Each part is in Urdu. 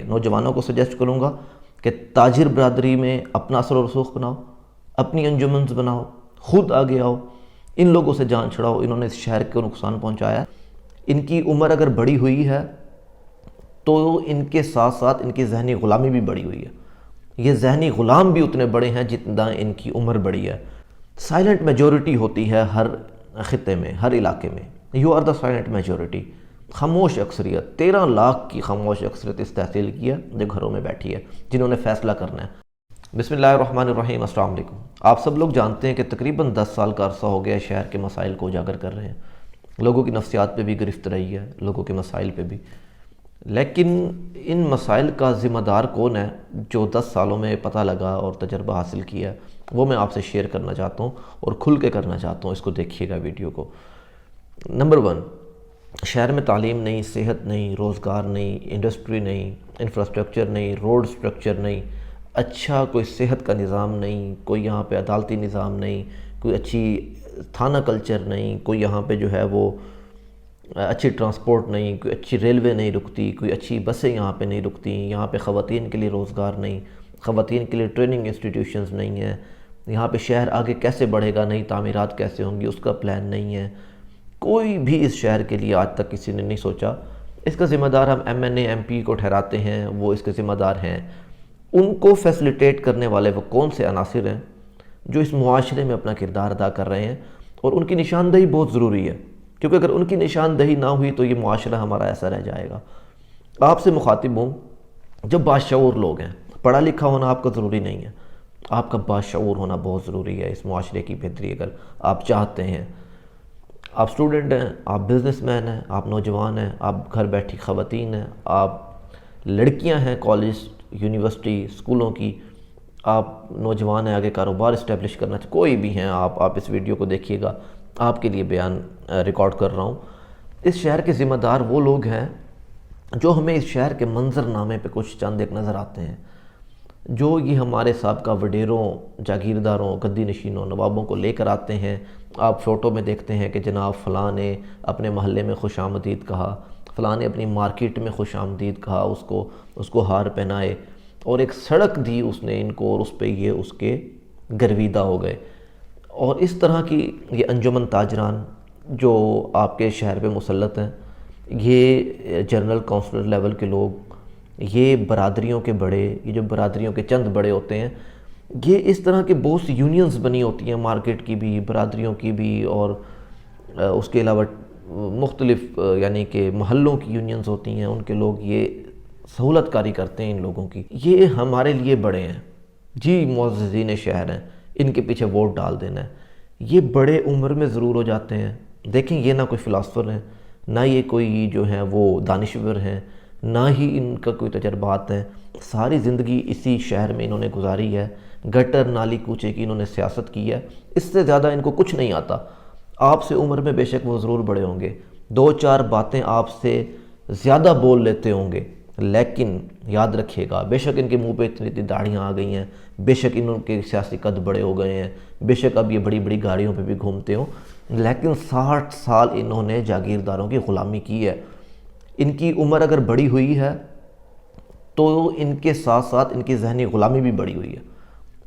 نوجوانوں کو سجیسٹ کروں گا کہ تاجر برادری میں اپنا اثر و رسوخ بناؤ، اپنی انجمنز بناؤ، خود آگے آؤ، ان لوگوں سے جان چھڑاؤ، انہوں نے اس شہر کو نقصان پہنچایا ہے۔ ان کی عمر اگر بڑی ہوئی ہے تو ان کے ساتھ ساتھ ان کی ذہنی غلامی بھی بڑی ہوئی ہے۔ یہ ذہنی غلام بھی اتنے بڑے ہیں جتنا ان کی عمر بڑی ہے۔ سائلنٹ میجورٹی ہوتی ہے ہر خطے میں، ہر علاقے میں۔ You are the silent majority, خاموش اکثریت۔ 13 لاکھ کی خاموش اکثریت اس تحصیل کی ہے جو گھروں میں بیٹھی ہے، جنہوں نے فیصلہ کرنا ہے۔ بسم اللہ الرحمن الرحیم۔ السلام علیکم۔ آپ سب لوگ جانتے ہیں کہ تقریباً 10 سال کا عرصہ ہو گیا شہر کے مسائل کو اجاگر کر رہے ہیں۔ لوگوں کی نفسیات پہ بھی گرفت رہی ہے، لوگوں کے مسائل پہ بھی، لیکن ان مسائل کا ذمہ دار کون ہے جو 10 سالوں میں پتہ لگا اور تجربہ حاصل کیا ہے، وہ میں آپ سے شیئر کرنا چاہتا ہوں اور کھل کے کرنا چاہتا ہوں۔ اس کو دیکھیے گا ویڈیو کو۔ نمبر 1، شہر میں تعلیم نہیں، صحت نہیں، روزگار نہیں، انڈسٹری نہیں، انفراسٹرکچر نہیں، روڈ سٹرکچر نہیں، اچھا کوئی صحت کا نظام نہیں، کوئی یہاں پہ عدالتی نظام نہیں، کوئی اچھی تھانہ کلچر نہیں، کوئی یہاں پہ جو ہے وہ اچھی ٹرانسپورٹ نہیں، کوئی اچھی ریلوے نہیں رکتی، کوئی اچھی بسیں یہاں پہ نہیں رکتی، یہاں پہ خواتین کے لیے روزگار نہیں، خواتین کے لیے ٹریننگ انسٹیٹیوشنز نہیں ہیں، یہاں پہ شہر آگے کیسے بڑھے گا، نئی تعمیرات کیسے ہوں گی، اس کا پلان نہیں ہے۔ کوئی بھی اس شہر کے لیے آج تک کسی نے نہیں سوچا۔ اس کا ذمہ دار ہم MNA MP کو ٹھہراتے ہیں، وہ اس کے ذمہ دار ہیں۔ ان کو فیسلیٹیٹ کرنے والے وہ کون سے عناصر ہیں جو اس معاشرے میں اپنا کردار ادا کر رہے ہیں، اور ان کی نشاندہی بہت ضروری ہے، کیونکہ اگر ان کی نشاندہی نہ ہوئی تو یہ معاشرہ ہمارا ایسا رہ جائے گا۔ آپ سے مخاطب ہوں جو باشعور لوگ ہیں۔ پڑھا لکھا ہونا آپ کا ضروری نہیں ہے، آپ کا باشعور ہونا بہت ضروری ہے اس معاشرے کی بہتری اگر آپ چاہتے ہیں۔ آپ اسٹوڈنٹ ہیں، آپ بزنس مین ہیں، آپ نوجوان ہیں، آپ گھر بیٹھی خواتین ہیں، آپ لڑکیاں ہیں کالج یونیورسٹی اسکولوں کی، آپ نوجوان ہیں آگے کاروبار اسٹیبلش کرنا چاہتے، کوئی بھی ہیں آپ اس ویڈیو کو دیکھیے گا، آپ کے لیے بیان ریکارڈ کر رہا ہوں۔ اس شہر کے ذمہ دار وہ لوگ ہیں جو ہمیں اس شہر کے منظر نامے پہ کچھ چند ایک نظر آتے ہیں، جو یہ ہمارے سابقہ وڈیروں، جاگیرداروں، گدی نشینوں، نوابوں کو لے کر آتے ہیں۔ آپ فوٹو میں دیکھتے ہیں کہ جناب فلاں نے اپنے محلے میں خوش آمدید کہا، فلاں نے اپنی مارکیٹ میں خوش آمدید کہا، اس کو ہار پہنائے، اور ایک سڑک دی اس نے ان کو، اور اس پہ یہ اس کے گرویدہ ہو گئے۔ اور اس طرح کی یہ انجمن تاجران جو آپ کے شہر پہ مسلط ہیں، یہ جنرل کونسلر لیول کے لوگ، یہ برادریوں کے بڑے، یہ جو برادریوں کے چند بڑے ہوتے ہیں، یہ اس طرح کے بہت سی یونینز بنی ہوتی ہیں، مارکیٹ کی بھی، برادریوں کی بھی، اور اس کے علاوہ مختلف یعنی کہ محلوں کی یونینز ہوتی ہیں، ان کے لوگ یہ سہولت کاری کرتے ہیں ان لوگوں کی۔ یہ ہمارے لیے بڑے ہیں جی، معززین شہر ہیں، ان کے پیچھے ووٹ ڈال دینا ہے۔ یہ بڑے عمر میں ضرور ہو جاتے ہیں، دیکھیں یہ نہ کوئی فلاسفر ہیں، نہ یہ کوئی جو ہیں وہ دانشور ہیں، نہ ہی ان کا کوئی تجربات ہیں۔ ساری زندگی اسی شہر میں انہوں نے گزاری ہے، گٹر نالی کوچے کی انہوں نے سیاست کی ہے، اس سے زیادہ ان کو کچھ نہیں آتا۔ آپ سے عمر میں بے شک وہ ضرور بڑے ہوں گے، 2-4 باتیں آپ سے زیادہ بول لیتے ہوں گے، لیکن یاد رکھیے گا، بے شک ان کے منہ پہ اتنی داڑھیاں آ گئی ہیں، بے شک ان کے سیاسی قد بڑے ہو گئے ہیں، بے شک اب یہ بڑی بڑی گاڑیوں پہ بھی گھومتے ہوں، لیکن 60 سال انہوں نے جاگیرداروں کی غلامی کی ہے۔ ان کی عمر اگر بڑی ہوئی ہے تو ان کے ساتھ ساتھ ان کی ذہنی غلامی بھی بڑی ہوئی ہے۔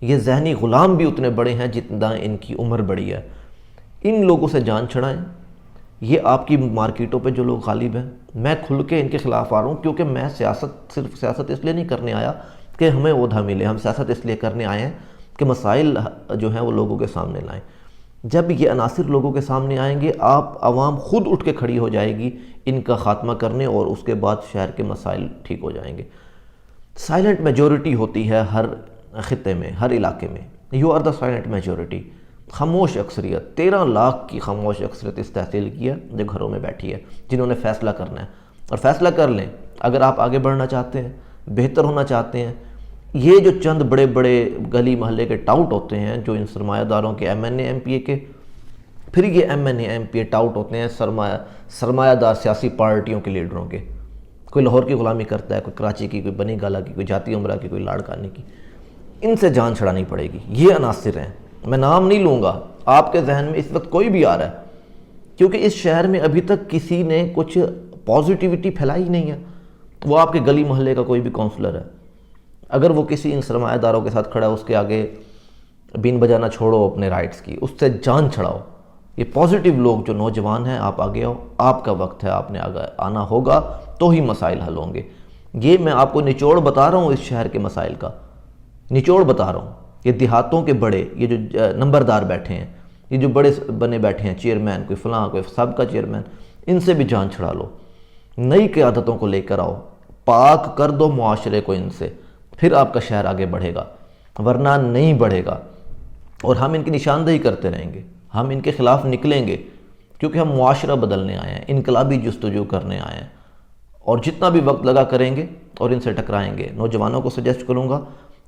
یہ ذہنی غلام بھی اتنے بڑے ہیں جتنا ان کی عمر بڑی ہے۔ ان لوگوں سے جان چھڑائیں۔ یہ آپ کی مارکیٹوں پہ جو لوگ غالب ہیں، میں کھل کے ان کے خلاف آ رہا ہوں، کیونکہ میں صرف سیاست اس لیے نہیں کرنے آیا کہ ہمیں عہدہ ملے، ہم سیاست اس لیے کرنے آئے ہیں کہ مسائل جو ہیں وہ لوگوں کے سامنے لائیں۔ جب یہ عناصر لوگوں کے سامنے آئیں گے، آپ عوام خود اٹھ کے کھڑی ہو جائے گی ان کا خاتمہ کرنے، اور اس کے بعد شہر کے مسائل ٹھیک ہو جائیں گے۔ سائلنٹ میجورٹی ہوتی ہے ہر خطے میں، ہر علاقے میں۔ You are the silent majority, خاموش اکثریت۔ 13 لاکھ کی خاموش اکثریت اس تحصیل کی ہے جو گھروں میں بیٹھی ہے، جنہوں نے فیصلہ کرنا ہے، اور فیصلہ کر لیں۔ اگر آپ آگے بڑھنا چاہتے ہیں، بہتر ہونا چاہتے ہیں، یہ جو چند بڑے بڑے گلی محلے کے ٹاؤٹ ہوتے ہیں جو ان سرمایہ داروں کے MNA MPA کے، پھر یہ MNA MPA ٹاؤٹ ہوتے ہیں سرمایہ دار سیاسی پارٹیوں کے لیڈروں کے۔ کوئی لاہور کی غلامی کرتا ہے، کوئی کراچی کی، کوئی بنی گالہ کی، کوئی جاتی امرہ کی، کوئی لاڑکانی کی۔ ان سے جان چھڑانی پڑے گی۔ یہ عناصر ہیں، میں نام نہیں لوں گا، آپ کے ذہن میں اس وقت کوئی بھی آ رہا ہے، کیونکہ اس شہر میں ابھی تک کسی نے کچھ پازیٹیوٹی پھیلائی نہیں ہے۔ وہ آپ کے گلی محلے کا کوئی بھی کونسلر ہے، اگر وہ کسی ان سرمایہ داروں کے ساتھ کھڑا ہے، اس کے آگے بین بجانا چھوڑو اپنے رائٹس کی، اس سے جان چھڑاؤ۔ یہ پازیٹیو لوگ جو نوجوان ہیں، آپ آگے آؤ، آپ کا وقت ہے، آپ نے آگے آنا ہوگا تو ہی مسائل حل ہوں گے۔ یہ میں آپ کو نچوڑ بتا رہا ہوں اس شہر کے مسائل کا، نچوڑ بتا رہا ہوں۔ یہ دیہاتوں کے بڑے، یہ جو نمبردار بیٹھے ہیں، یہ جو بڑے بنے بیٹھے ہیں، چیئرمین، کوئی فلاں، کوئی سابقہ چیئرمین، ان سے بھی جان چھڑا لو، نئی قیادتوں کو لے کر آؤ، پاک کر دو معاشرے کو ان سے، پھر آپ کا شہر آگے بڑھے گا، ورنہ نہیں بڑھے گا۔ اور ہم ان کی نشاندہی کرتے رہیں گے، ہم ان کے خلاف نکلیں گے، کیونکہ ہم معاشرہ بدلنے آئے ہیں، انقلابی جستجو کرنے آئے ہیں، اور جتنا بھی وقت لگا کریں گے اور ان سے ٹکرائیں گے۔ نوجوانوں کو سجیسٹ کروں گا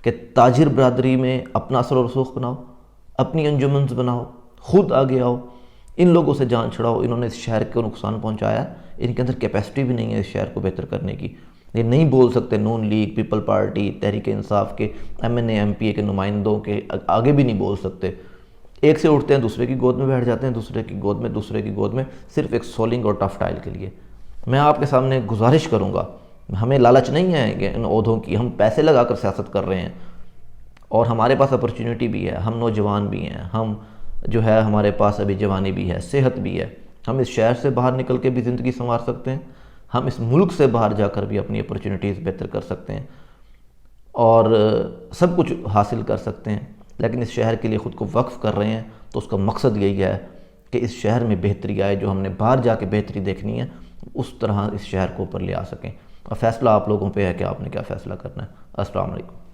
کہ تاجر برادری میں اپنا اثر و رسوخ بناؤ، اپنی انجمنز بناؤ، خود آگے آؤ، ان لوگوں سے جان چھڑاؤ۔ انہوں نے اس شہر کو نقصان پہنچایا ہے، ان کے اندر کیپیسٹی بھی نہیں ہے اس شہر کو بہتر کرنے کی۔ یہ نہیں بول سکتے نون league, people party, Tehreek Insaf کے ایم این اے، ایم پی اے کے نمائندوں کے آگے بھی نہیں بول سکتے۔ ایک سے اٹھتے ہیں، دوسرے کی گود میں بیٹھ جاتے ہیں، دوسرے کی گود میں، صرف ایک سولنگ اور ٹف ٹائل کے لیے۔ میں آپ کے سامنے گزارش کروں گا، ہمیں لالچ نہیں ہے کہ ان عہدوں کی، ہم پیسے لگا کر سیاست کر رہے ہیں، اور ہمارے پاس اپرچونٹی بھی ہے، ہم نوجوان بھی ہیں، ہم جو ہے ہمارے پاس ابھی جوانی بھی ہے، صحت بھی ہے، ہم اس شہر سے باہر نکل کے بھی زندگی سنوار سکتے ہیں، ہم اس ملک سے باہر جا کر بھی اپنی اپرچونٹیز بہتر کر سکتے ہیں، اور سب کچھ حاصل کر سکتے ہیں۔ لیکن اس شہر کے لیے خود کو وقف کر رہے ہیں تو اس کا مقصد یہی ہے کہ اس شہر میں بہتری آئے، جو ہم نے باہر جا کے بہتری دیکھنی ہے اس طرح اس شہر کو اوپر لے آ سکیں۔ اور فیصلہ آپ لوگوں پہ ہے کہ آپ نے کیا فیصلہ کرنا ہے۔ السلام علیکم۔